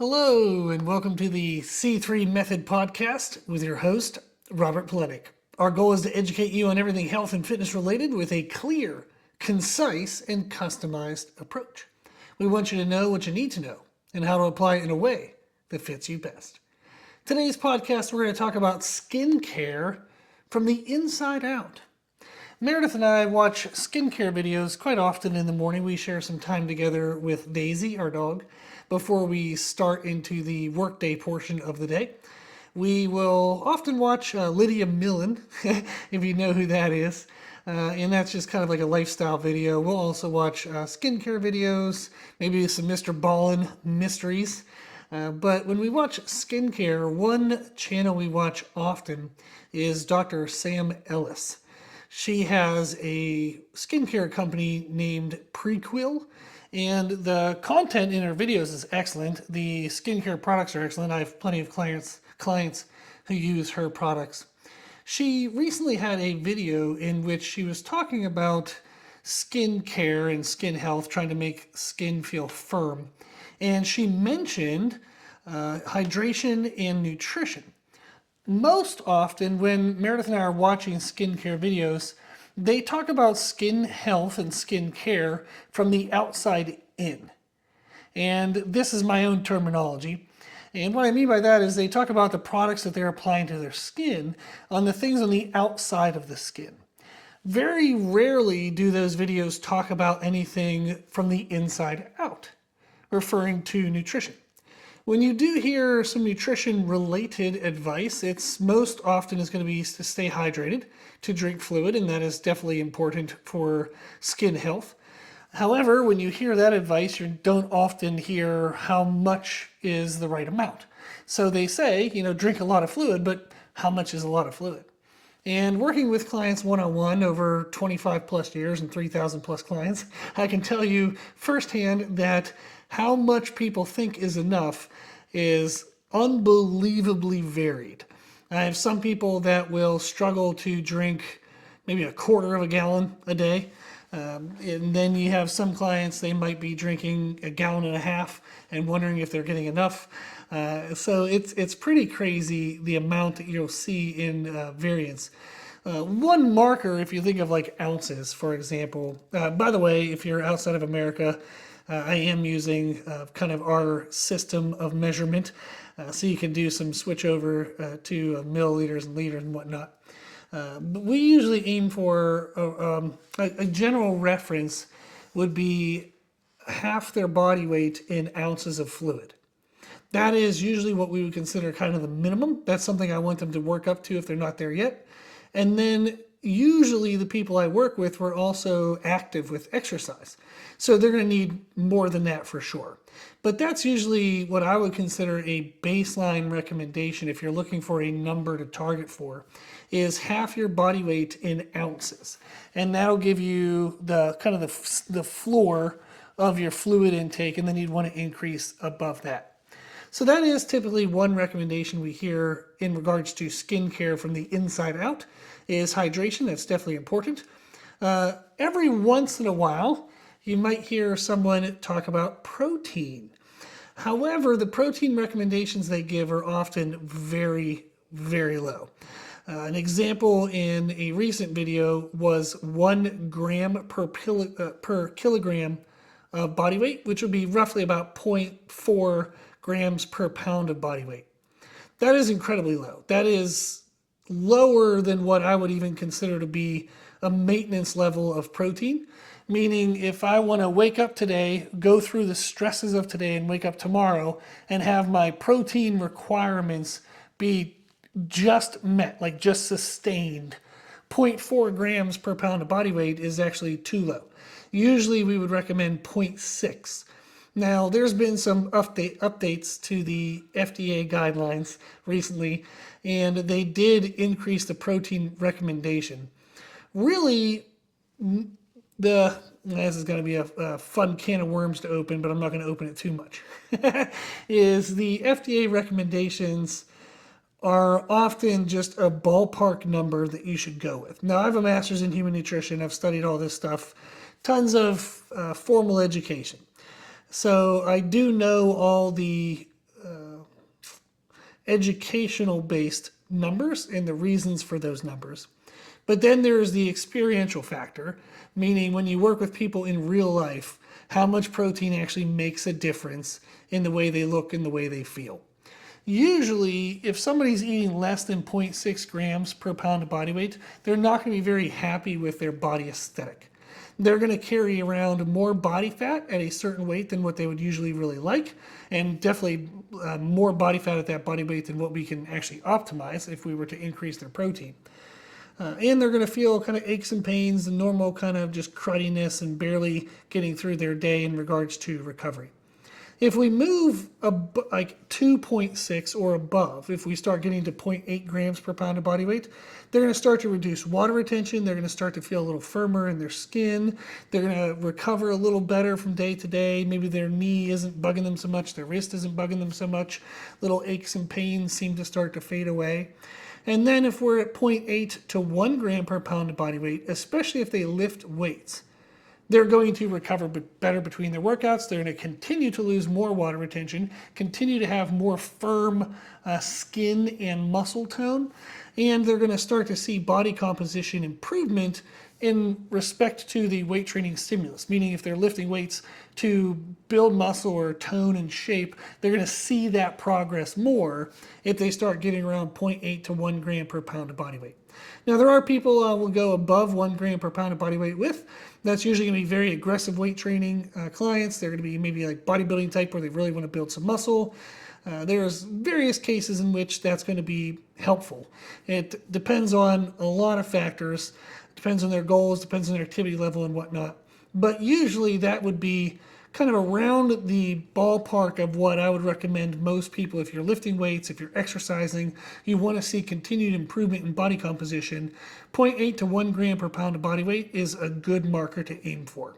Hello, and welcome to the C3Method Podcast with your host, Robert Pletic. Our goal is to educate you on everything health and fitness related with a clear, concise, and customized approach. We want you to know what you need to know and how to apply it in a way that fits you best. Today's podcast, we're going to talk about skincare from the inside out. Meredith and I watch skincare videos quite often in the morning. We share some time together with Daisy, our dog, before we start into the workday portion of the day. We will often watch Lydia Millen, if you know who that is, and that's just kind of like a lifestyle video. We'll also watch skincare videos, maybe some Mr. Ballin mysteries. But when we watch skincare, one channel we watch often is Dr. Sam Ellis. She has a skincare company named Prequel, and the content in her videos is excellent. The skincare products are excellent. I have plenty of clients who use her products. She recently had a video in which she was talking about skin care and skin health, trying to make skin feel firm. And she mentioned hydration and nutrition. Most often when Meredith and I are watching skincare videos, they talk about skin health and skin care from the outside in. And this is my own terminology. And what I mean by that is they talk about the products that they're applying to their skin on the things on the outside of the skin. Very rarely do those videos talk about anything from the inside out, referring to nutrition. When you do hear some nutrition-related advice, it's most often is going to be to stay hydrated, to drink fluid, and that is definitely important for skin health. However, when you hear that advice, you don't often hear how much is the right amount. So they say, drink a lot of fluid, but how much is a lot of fluid? And working with clients one-on-one over 25 plus years and 3,000 plus clients, I can tell you firsthand that how much people think is enough is unbelievably varied. I have some people that will struggle to drink maybe a quarter of a gallon a day. And then you have some clients, they might be drinking a gallon and a half and wondering if they're getting enough. So it's pretty crazy the amount that you'll see in variance. One marker, if you think of like ounces, for example, by the way, if you're outside of America, I am using kind of our system of measurement, so you can do some switch over to milliliters and liters and whatnot. But we usually aim for a general reference would be half their body weight in ounces of fluid. That is usually what we would consider kind of the minimum. That's something I want them to work up to if they're not there yet. And then usually the people I work with were also active with exercise. So they're going to need more than that for sure. But that's usually what I would consider a baseline recommendation if you're looking for a number to target for, is half your body weight in ounces. And that'll give you the kind of the floor of your fluid intake, and then you'd want to increase above that. So that is typically one recommendation we hear in regards to skincare from the inside out is hydration. That's definitely important. Every once in a while, you might hear someone talk about protein. However, the protein recommendations they give are often very, very low. An example in a recent video was 1 gram per kilogram of body weight, which would be roughly about 0.4 grams per pound of body weight. That is incredibly low. That is lower than what I would even consider to be a maintenance level of protein. Meaning if I want to wake up today, go through the stresses of today and wake up tomorrow and have my protein requirements be just met, like just sustained, 0.4 grams per pound of body weight is actually too low. Usually we would recommend 0.6. Now, there's been some updates to the FDA guidelines recently, and they did increase the protein recommendation. Really, this is going to be a fun can of worms to open, but I'm not going to open it too much, is the FDA recommendations are often just a ballpark number that you should go with. Now, I have a master's in human nutrition. I've studied all this stuff, tons of formal education. So I do know all the educational based numbers and the reasons for those numbers. But then there's the experiential factor, meaning when you work with people in real life, how much protein actually makes a difference in the way they look and the way they feel. Usually, if somebody's eating less than 0.6 grams per pound of body weight, they're not going to be very happy with their body aesthetic. They're going to carry around more body fat at a certain weight than what they would usually really like, and definitely more body fat at that body weight than what we can actually optimize if we were to increase their protein. And they're going to feel kind of aches and pains, the normal kind of just crudiness and barely getting through their day in regards to recovery. If we move like 2.6 or above, if we start getting to 0.8 grams per pound of body weight, they're going to start to reduce water retention. They're going to start to feel a little firmer in their skin. They're going to recover a little better from day to day. Maybe their knee isn't bugging them so much. Their wrist isn't bugging them so much. Little aches and pains seem to start to fade away. And then if we're at 0.8 to 1 gram per pound of body weight, especially if they lift weights, they're going to recover better between their workouts. They're going to continue to lose more water retention, continue to have more firm skin and muscle tone, and they're going to start to see body composition improvement in respect to the weight training stimulus, meaning if they're lifting weights to build muscle or tone and shape, they're going to see that progress more if they start getting around 0.8 to 1 gram per pound of body weight. Now, there are people will go above 1 gram per pound of body weight with. That's usually going to be very aggressive weight training clients. They're going to be maybe like bodybuilding type where they really want to build some muscle. There's various cases in which that's going to be helpful. It depends on a lot of factors. Depends on their goals, depends on their activity level and whatnot. But usually that would be kind of around the ballpark of what I would recommend most people. If you're lifting weights, if you're exercising, you want to see continued improvement in body composition, 0.8 to 1 gram per pound of body weight is a good marker to aim for.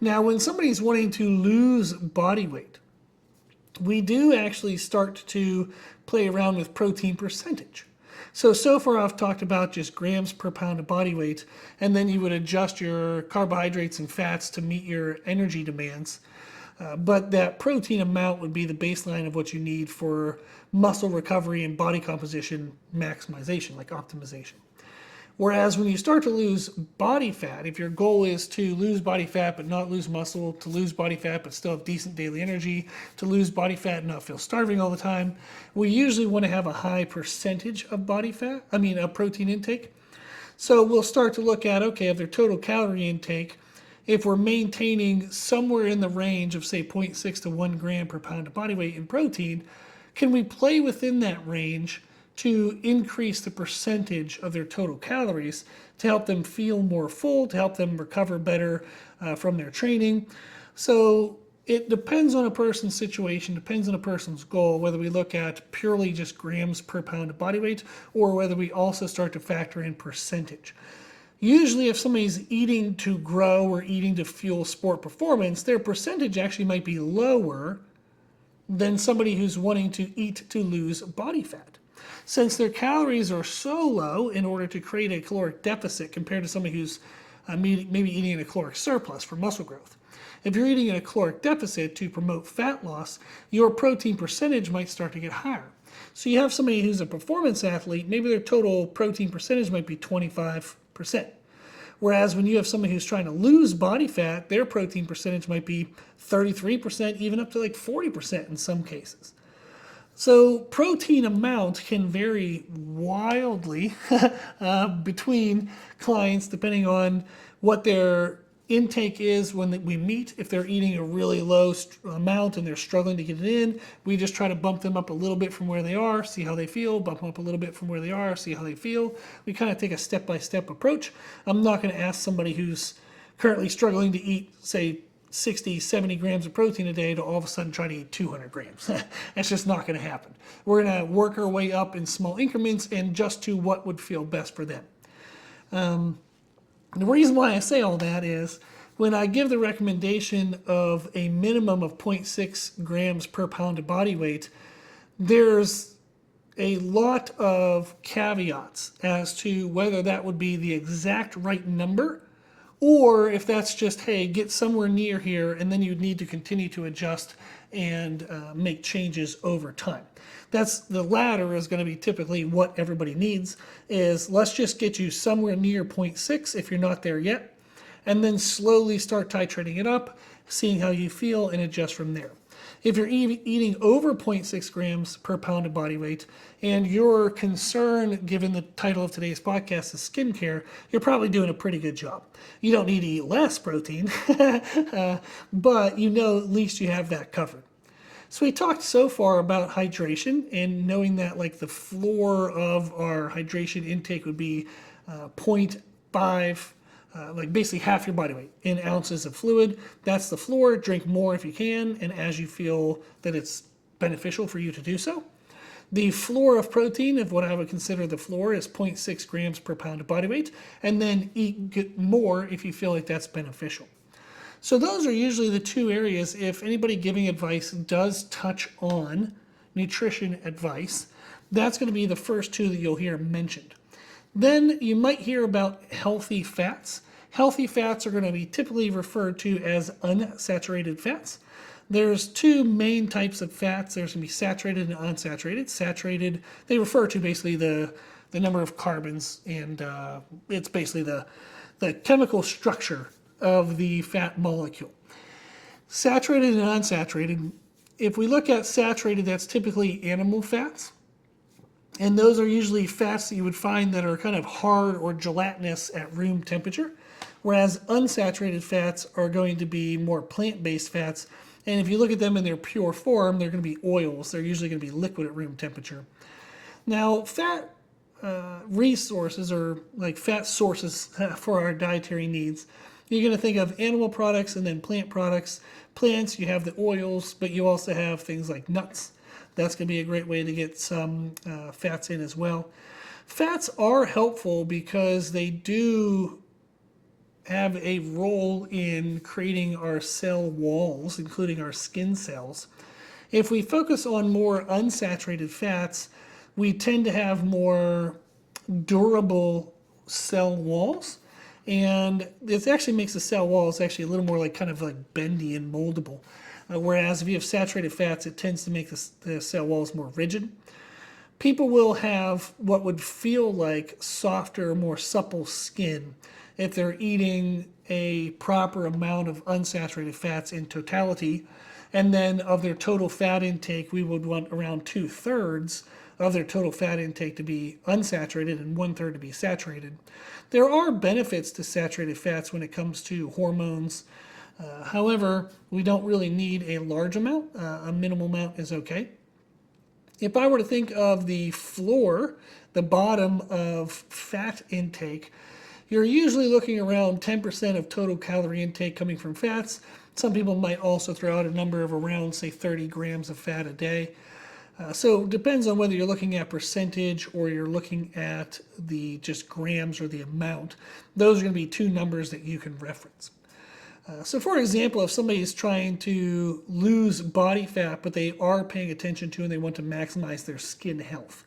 Now, when somebody's wanting to lose body weight, we do actually start to play around with protein percentage. So far I've talked about just grams per pound of body weight, and then you would adjust your carbohydrates and fats to meet your energy demands. But that protein amount would be the baseline of what you need for muscle recovery and body composition maximization, like optimization. Whereas when you start to lose body fat, if your goal is to lose body fat but not lose muscle, to lose body fat but still have decent daily energy, to lose body fat and not feel starving all the time, we usually want to have a high percentage of of protein intake. So we'll start to look at, okay, of their total calorie intake, if we're maintaining somewhere in the range of say 0.6 to 1 gram per pound of body weight in protein, can we play within that range to increase the percentage of their total calories to help them feel more full, to help them recover better from their training. So it depends on a person's situation, depends on a person's goal, whether we look at purely just grams per pound of body weight or whether we also start to factor in percentage. Usually if somebody's eating to grow or eating to fuel sport performance, their percentage actually might be lower than somebody who's wanting to eat to lose body fat. Since their calories are so low in order to create a caloric deficit compared to somebody who's maybe eating in a caloric surplus for muscle growth. If you're eating in a caloric deficit to promote fat loss, your protein percentage might start to get higher. So you have somebody who's a performance athlete, maybe their total protein percentage might be 25%. Whereas when you have somebody who's trying to lose body fat, their protein percentage might be 33%, even up to like 40% in some cases. So protein amount can vary wildly between clients depending on what their intake is when we meet. If they're eating a really low amount and they're struggling to get it in, we just try to bump them up a little bit from where they are, see how they feel, bump them up a little bit from where they are, see how they feel. We kind of take a step-by-step approach. I'm not going to ask somebody who's currently struggling to eat, say, 60, 70 grams of protein a day to all of a sudden try to eat 200 grams. That's just not going to happen. We're going to work our way up in small increments and just to what would feel best for them. The reason why I say all that is when I give the recommendation of a minimum of 0.6 grams per pound of body weight, there's a lot of caveats as to whether that would be the exact right number or if that's just, hey, get somewhere near here and then you'd need to continue to adjust and make changes over time. That's the latter is going to be typically what everybody needs is let's just get you somewhere near 0.6 if you're not there yet, and then slowly start titrating it up, seeing how you feel and adjust from there. If you're eating over 0.6 grams per pound of body weight and your concern, given the title of today's podcast, is skincare, you're probably doing a pretty good job. You don't need to eat less protein, but you know at least you have that covered. So we talked so far about hydration and knowing that like the floor of our hydration intake would be 0.5, like basically half your body weight in ounces of fluid. That's the floor. Drink more if you can and as you feel that it's beneficial for you to do so. The floor of protein, of what I would consider the floor, is 0.6 grams per pound of body weight, and then eat more if you feel like that's beneficial. So those are usually the two areas. If anybody giving advice does touch on nutrition advice, that's going to be the first two that you'll hear mentioned. Then you might hear about healthy fats. Healthy fats are going to be typically referred to as unsaturated fats. There's two main types of fats. There's going to be saturated and unsaturated. Saturated, they refer to basically the number of carbons, and it's basically the chemical structure of the fat molecule. Saturated and unsaturated, if we look at saturated, that's typically animal fats. And those are usually fats that you would find that are kind of hard or gelatinous at room temperature, whereas unsaturated fats are going to be more plant-based fats. And if you look at them in their pure form, they're going to be oils. They're usually going to be liquid at room temperature. Now, fat resources or like fat sources for our dietary needs, you're going to think of animal products and then plant products. Plants, you have the oils, but you also have things like nuts. That's going to be a great way to get some fats in as well. Fats are helpful because they do have a role in creating our cell walls, including our skin cells. If we focus on more unsaturated fats, we tend to have more durable cell walls. And it actually makes the cell walls actually a little more like kind of like bendy and moldable. Whereas if you have saturated fats, it tends to make the cell walls more rigid. People will have what would feel like softer, more supple skin if they're eating a proper amount of unsaturated fats in totality. And then of their total fat intake, we would want around 2/3 of their total fat intake to be unsaturated and 1/3 to be saturated. There are benefits to saturated fats when it comes to hormones. However, we don't really need a large amount. A minimal amount is okay. If I were to think of the floor, the bottom of fat intake, you're usually looking around 10% of total calorie intake coming from fats. Some people might also throw out a number of around, say, 30 grams of fat a day. So it depends on whether you're looking at percentage or you're looking at the just grams or the amount. Those are going to be two numbers that you can reference. So for example, if somebody is trying to lose body fat, but they are paying attention to and they want to maximize their skin health.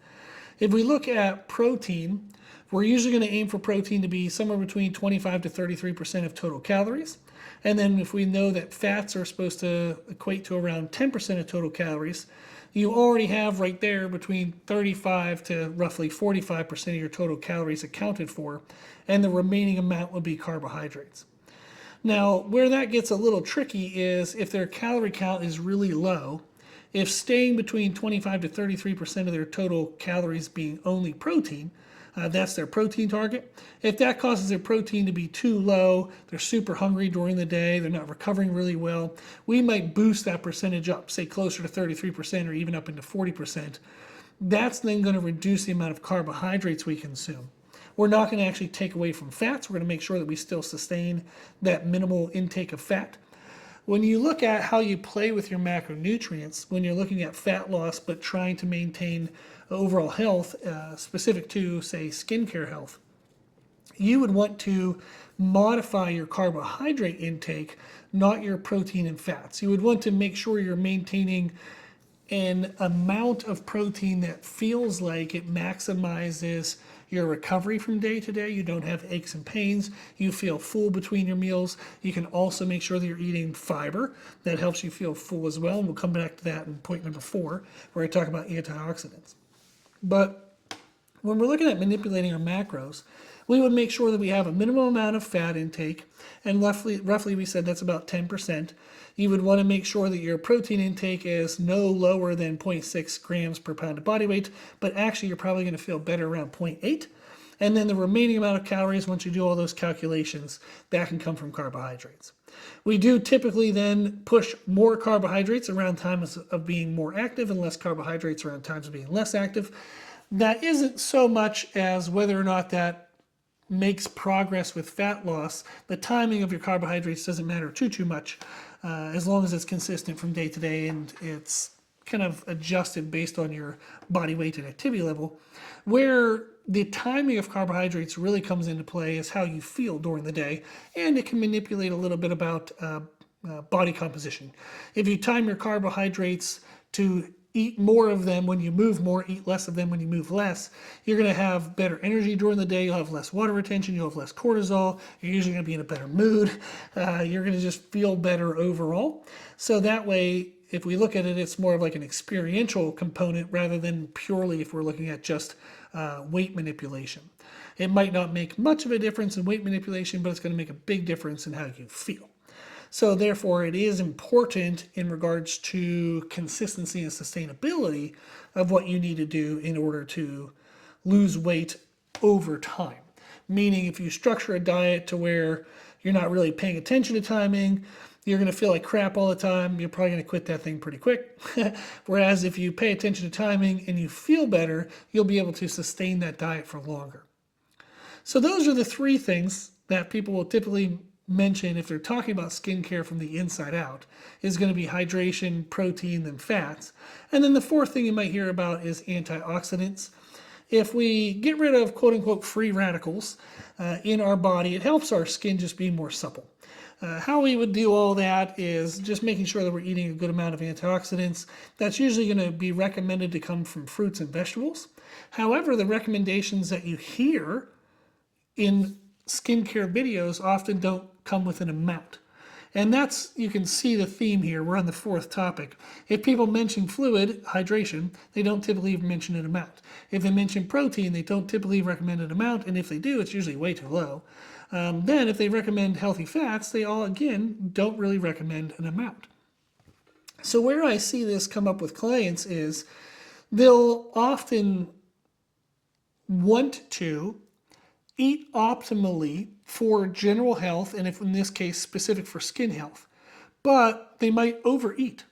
If we look at protein, we're usually going to aim for protein to be somewhere between 25 to 33% of total calories. And then if we know that fats are supposed to equate to around 10% of total calories, you already have right there between 35 to roughly 45% of your total calories accounted for, and the remaining amount would be carbohydrates. Now, where that gets a little tricky is if their calorie count is really low, if staying between 25 to 33% of their total calories being only protein, that's their protein target. If that causes their protein to be too low, they're super hungry during the day, they're not recovering really well, we might boost that percentage up, say closer to 33% or even up into 40%. That's then going to reduce the amount of carbohydrates we consume. We're not going to actually take away from fats. We're going to make sure that we still sustain that minimal intake of fat. When you look at how you play with your macronutrients, when you're looking at fat loss but trying to maintain overall health, specific to, say, skincare health, you would want to modify your carbohydrate intake, not your protein and fats. You would want to make sure you're maintaining an amount of protein that feels like it maximizes your recovery from day to day. You don't have aches and pains. You feel full between your meals. You can also make sure that you're eating fiber. That helps you feel full as well. And we'll come back to that in point number 4, where I talk about antioxidants. But when we're looking at manipulating our macros, we would make sure that we have a minimum amount of fat intake, and roughly we said that's about 10%. You would want to make sure that your protein intake is no lower than 0.6 grams per pound of body weight, but actually you're probably going to feel better around 0.8. And then the remaining amount of calories, once you do all those calculations, that can come from carbohydrates. We do typically then push more carbohydrates around times of being more active and less carbohydrates around times of being less active. That isn't so much as whether or not that makes progress with fat loss. The timing of your carbohydrates doesn't matter too much, as long as it's consistent from day to day and it's kind of adjusted based on your body weight and activity level. Where the timing of carbohydrates really comes into play is how you feel during the day, and it can manipulate a little bit about body composition. If you time your carbohydrates to eat more of them when you move more, eat less of them when you move less, you're going to have better energy during the day. You'll have less water retention. You'll have less cortisol. You're usually going to be in a better mood. You're going to just feel better overall. So that way, if we look at it, it's more of like an experiential component rather than purely if we're looking at just weight manipulation. It might not make much of a difference in weight manipulation, but it's going to make a big difference in how you feel. So therefore, it is important in regards to consistency and sustainability of what you need to do in order to lose weight over time. Meaning if you structure a diet to where you're not really paying attention to timing, you're going to feel like crap all the time, you're probably going to quit that thing pretty quick. Whereas if you pay attention to timing and you feel better, you'll be able to sustain that diet for longer. So those are the 3 things that people will typically mention if they're talking about skincare from the inside out, is going to be hydration, protein, then fats. And then the 4th thing you might hear about is antioxidants. If we get rid of quote unquote free radicals in our body, it helps our skin just be more supple. How we would do all that is just making sure that we're eating a good amount of antioxidants. That's usually going to be recommended to come from fruits and vegetables. However, the recommendations that you hear in skincare videos often don't come with an amount. And that's, you can see the theme here. We're on the 4th topic. If people mention fluid, hydration, they don't typically mention an amount. If they mention protein, they don't typically recommend an amount. And if they do, it's usually way too low. Then if they recommend healthy fats, they all, again, don't really recommend an amount. So where I see this come up with clients is they'll often want to eat optimally for general health, and if in this case specific for skin health, but they might overeat,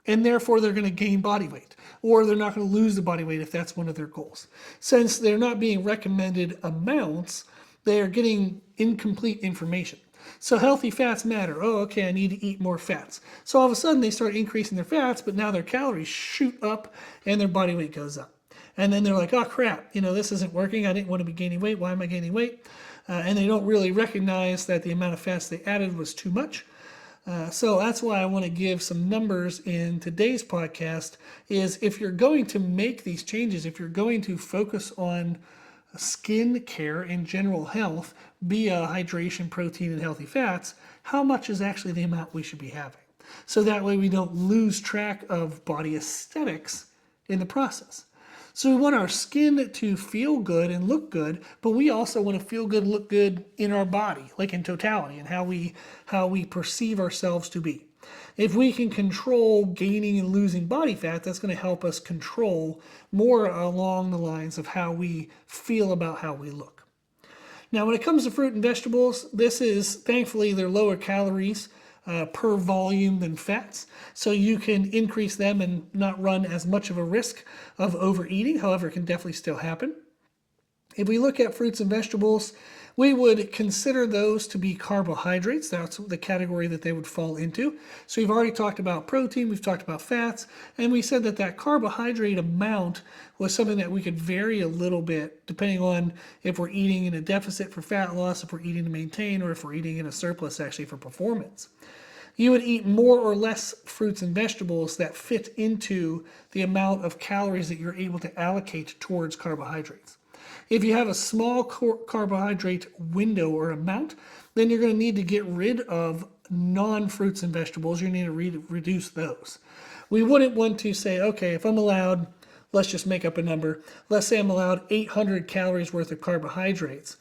and therefore they're going to gain body weight, or they're not going to lose the body weight if that's one of their goals. Since they're not being recommended amounts, they are getting incomplete information. So healthy fats matter. Oh, okay, I need to eat more fats. So all of a sudden they start increasing their fats, but now their calories shoot up and their body weight goes up. And then they're like, oh crap, this isn't working. I didn't want to be gaining weight. Why am I gaining weight? And they don't really recognize that the amount of fats they added was too much. So that's why I want to give some numbers in today's podcast is if you're going to make these changes, if you're going to focus on skin care and general health via hydration, protein, and healthy fats, how much is actually the amount we should be having? So that way we don't lose track of body aesthetics in the process. So we want our skin to feel good and look good, but we also want to feel good, look good in our body, like in totality, and how we perceive ourselves to be. If we can control gaining and losing body fat, that's going to help us control more along the lines of how we feel about how we look. Now, when it comes to fruit and vegetables, this is, thankfully, they're lower calories per volume than fats. So you can increase them and not run as much of a risk of overeating. However, it can definitely still happen. If we look at fruits and vegetables, we would consider those to be carbohydrates. That's the category that they would fall into. So we've already talked about protein, we've talked about fats, and we said that that carbohydrate amount was something that we could vary a little bit depending on if we're eating in a deficit for fat loss, if we're eating to maintain, or if we're eating in a surplus actually for performance. You would eat more or less fruits and vegetables that fit into the amount of calories that you're able to allocate towards carbohydrates. If you have a small carbohydrate window or amount, then you're going to need to get rid of non-fruits and vegetables. You need to reduce those. We wouldn't want to say, okay, if I'm allowed, let's just make up a number. Let's say I'm allowed 800 calories worth of carbohydrates.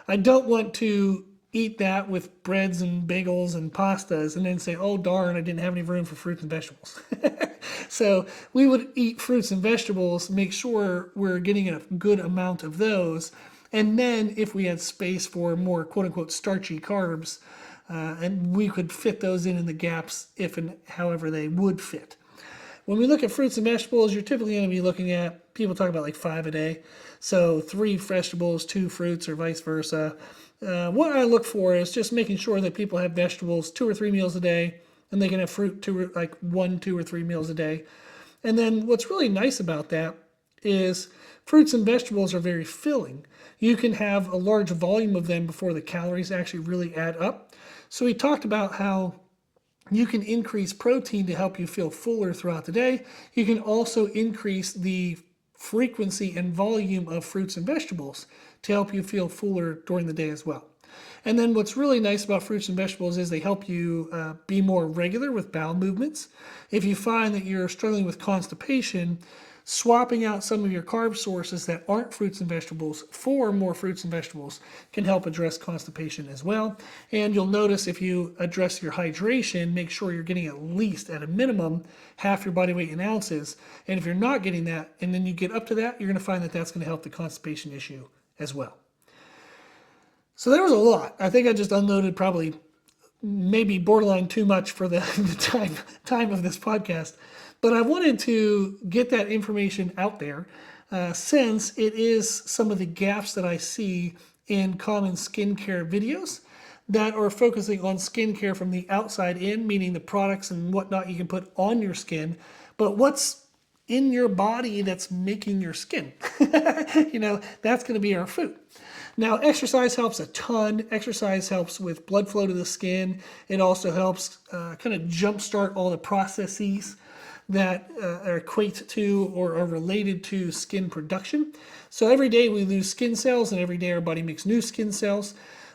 I don't want to eat that with breads and bagels and pastas and then say, oh darn, I didn't have any room for fruits and vegetables. So we would eat fruits and vegetables, make sure we're getting a good amount of those. And then if we had space for more quote unquote starchy carbs, and we could fit those in the gaps if and however they would fit. When we look at fruits and vegetables, you're typically going to be looking at, people talk about like 5 a day. So 3 vegetables, 2 fruits, or vice versa. What I look for is just making sure that people have vegetables 2 or 3 meals a day, and they can have fruit 1, 2, or 3 meals a day. And then what's really nice about that is fruits and vegetables are very filling. You can have a large volume of them before the calories actually really add up. So we talked about how you can increase protein to help you feel fuller throughout the day. You can also increase the frequency and volume of fruits and vegetables to help you feel fuller during the day as well. And then what's really nice about fruits and vegetables is they help you be more regular with bowel movements. If you find that you're struggling with constipation, swapping out some of your carb sources that aren't fruits and vegetables for more fruits and vegetables can help address constipation as well. And you'll notice if you address your hydration, make sure you're getting at least, at a minimum, half your body weight in ounces. And if you're not getting that, and then you get up to that, you're going to find that that's going to help the constipation issue as well. So there was a lot. I think I just unloaded probably maybe borderline too much for the time of this podcast. But I wanted to get that information out there since it is some of the gaps that I see in common skincare videos that are focusing on skincare from the outside in, meaning the products and whatnot you can put on your skin, but what's in your body that's making your skin. That's going to be our food. Now, exercise helps a ton. Exercise helps with blood flow to the skin. It also helps kind of jumpstart all the processes that equate to or are related to skin production. So every day we lose skin cells, and every day our body makes new skin cells.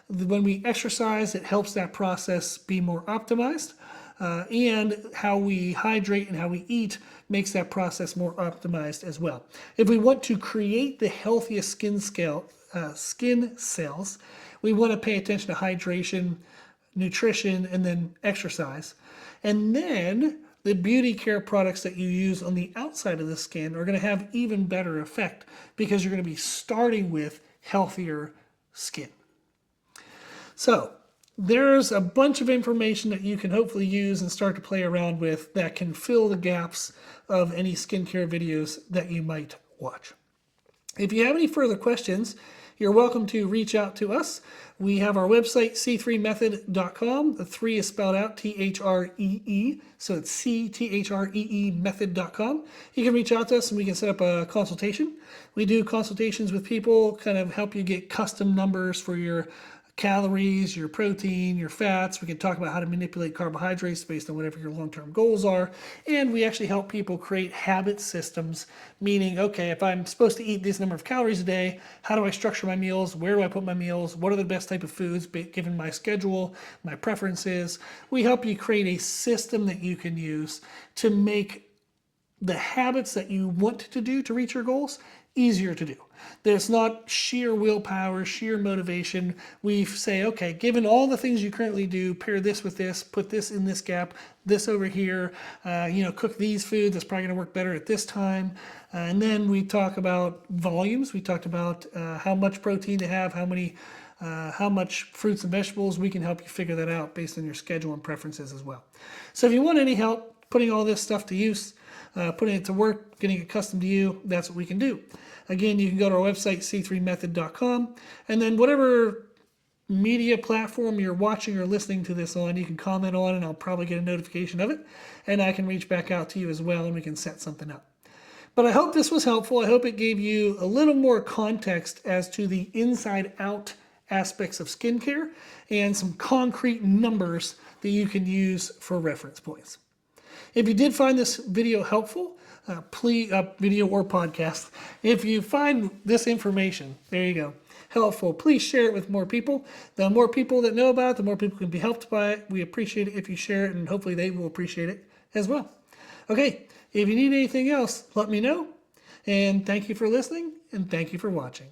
When we exercise, it helps that process be more optimized. And how we hydrate and how we eat makes that process more optimized as well. If we want to create the healthiest skin cells, we want to pay attention to hydration, nutrition, and then exercise. And then the beauty care products that you use on the outside of the skin are going to have even better effect because you're going to be starting with healthier skin. So there's a bunch of information that you can hopefully use and start to play around with that can fill the gaps of any skincare videos that you might watch. If you have any further questions, you're welcome to reach out to us. We have our website, C3Method.com. The 3 is spelled out T-H-R-E-E, so it's C-T-H-R-E-E method.com. You can reach out to us and we can set up a consultation. We do consultations with people, kind of help you get custom numbers for your calories, your protein, your fats. We can talk about how to manipulate carbohydrates based on whatever your long-term goals are. And we actually help people create habit systems, meaning, okay, if I'm supposed to eat this number of calories a day, how do I structure my meals? Where do I put my meals? What are the best type of foods given my schedule, my preferences? We help you create a system that you can use to make the habits that you want to do to reach your goals easier to do. There's not sheer willpower, sheer motivation. We say, okay, given all the things you currently do, pair this with this, put this in this gap, this over here, cook these foods, that's probably going to work better at this time. And then we talk about volumes. We talked about how much protein to have, how much fruits and vegetables. We can help you figure that out based on your schedule and preferences as well. So if you want any help putting all this stuff to use, putting it to work, getting it accustomed to you, that's what we can do. Again, you can go to our website, C3Method.com, and then whatever media platform you're watching or listening to this on, you can comment on, and I'll probably get a notification of it, and I can reach back out to you as well, and we can set something up. But I hope this was helpful. I hope it gave you a little more context as to the inside-out aspects of skincare and some concrete numbers that you can use for reference points. If you did find this video helpful, please, video or podcast, if you find this information, there you go, helpful, please share it with more people. The more people that know about it, the more people can be helped by it. We appreciate it if you share it, and hopefully they will appreciate it as well. Okay, if you need anything else, let me know. And thank you for listening, and thank you for watching.